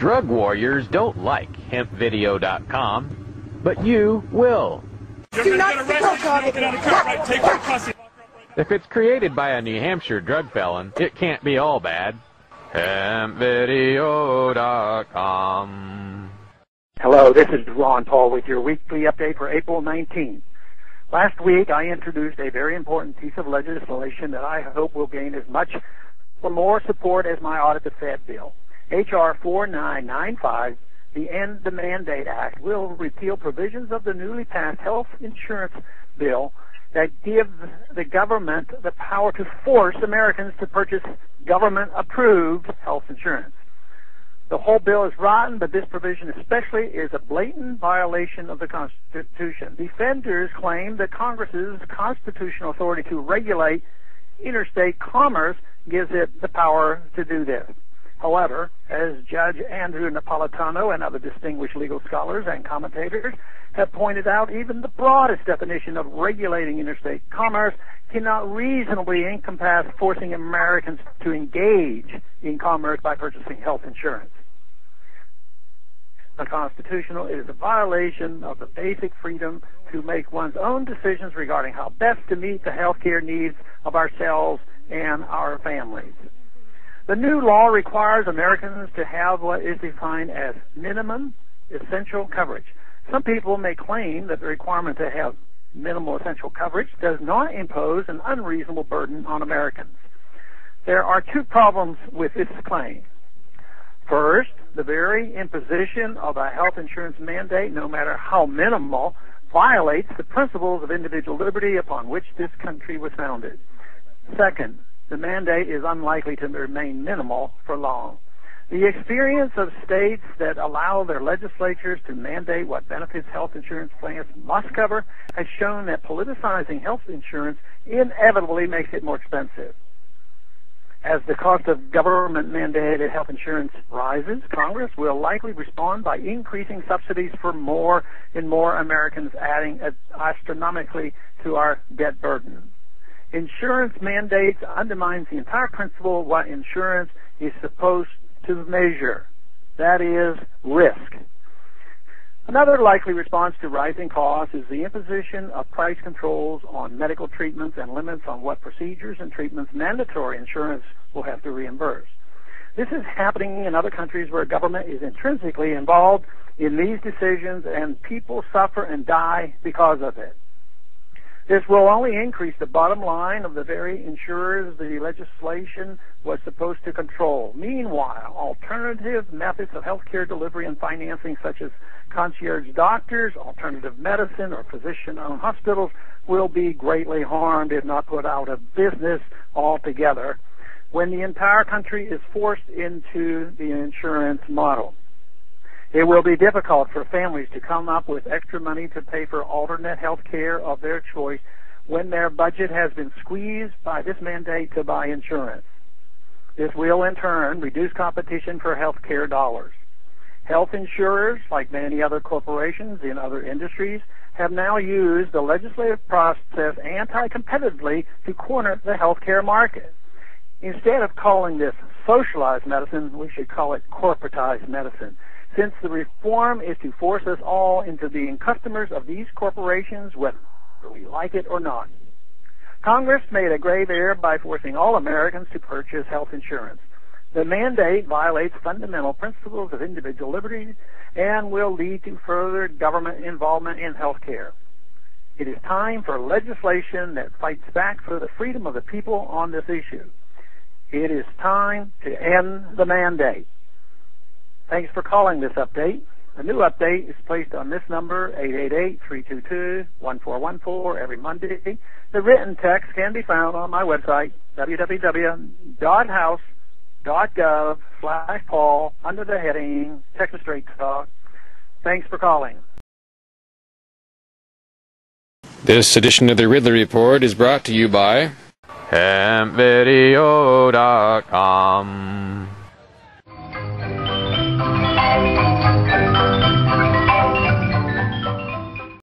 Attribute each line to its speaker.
Speaker 1: Drug warriors don't like hempvideo.com, but you will.
Speaker 2: Do not spoke of it.
Speaker 1: If it's created by a New Hampshire drug felon, it can't be all bad. hempvideo.com.
Speaker 3: Hello, this is Ron Paul with your weekly update for April 19th. Last week, I introduced a very important piece of legislation that I hope will gain as much or more support as my Audit-the-Fed bill. H.R. 4995, the End the Mandate Act, will repeal provisions of the newly passed health insurance bill that give the government the power to force Americans to purchase government-approved health insurance. The whole bill is rotten, but this provision especially is a blatant violation of the Constitution. Defenders claim that Congress's constitutional authority to regulate interstate commerce gives it the power to do this. However, as Judge Andrew Napolitano and other distinguished legal scholars and commentators have pointed out, even the broadest definition of regulating interstate commerce cannot reasonably encompass forcing Americans to engage in commerce by purchasing health insurance. Unconstitutional, it is a violation of the basic freedom to make one's own decisions regarding how best to meet the health care needs of ourselves and our families. The new law requires Americans to have what is defined as minimum essential coverage. Some people may claim that the requirement to have minimal essential coverage does not impose an unreasonable burden on Americans. There are two problems with this claim. First, the very imposition of a health insurance mandate, no matter how minimal, violates the principles of individual liberty upon which this country was founded. Second, the mandate is unlikely to remain minimal for long. The experience of states that allow their legislatures to mandate what benefits health insurance plans must cover has shown that politicizing health insurance inevitably makes it more expensive. As the cost of government-mandated health insurance rises, Congress will likely respond by increasing subsidies for more and more Americans, adding astronomically to our debt burden. Insurance mandates undermines the entire principle of what insurance is supposed to measure, that is, risk. Another likely response to rising costs is the imposition of price controls on medical treatments and limits on what procedures and treatments mandatory insurance will have to reimburse. This is happening in other countries where government is intrinsically involved in these decisions and people suffer and die because of it. This will only increase the bottom line of the very insurers the legislation was supposed to control. Meanwhile, alternative methods of healthcare delivery and financing, such as concierge doctors, alternative medicine, or physician-owned hospitals, will be greatly harmed, if not put out of business altogether, when the entire country is forced into the insurance model. It will be difficult for families to come up with extra money to pay for alternate health care of their choice when their budget has been squeezed by this mandate to buy insurance. This will, in turn, reduce competition for health care dollars. Health insurers, like many other corporations in other industries, have now used the legislative process anti-competitively to corner the health care market. Instead of calling this socialized medicine, we should call it corporatized medicine, since the reform is to force us all into being customers of these corporations, whether we like it or not. Congress made a grave error by forcing all Americans to purchase health insurance. The mandate violates fundamental principles of individual liberty and will lead to further government involvement in health care. It is time for legislation that fights back for the freedom of the people on this issue. It is time to end the mandate. Thanks for calling this update. A new update is placed on this number, 888-322-1414, every Monday. The written text can be found on my website, www.house.gov/Paul, under the heading Texas Straight Talk. Thanks for calling.
Speaker 1: This edition of the Ridley Report is brought to you by hempvideo.com.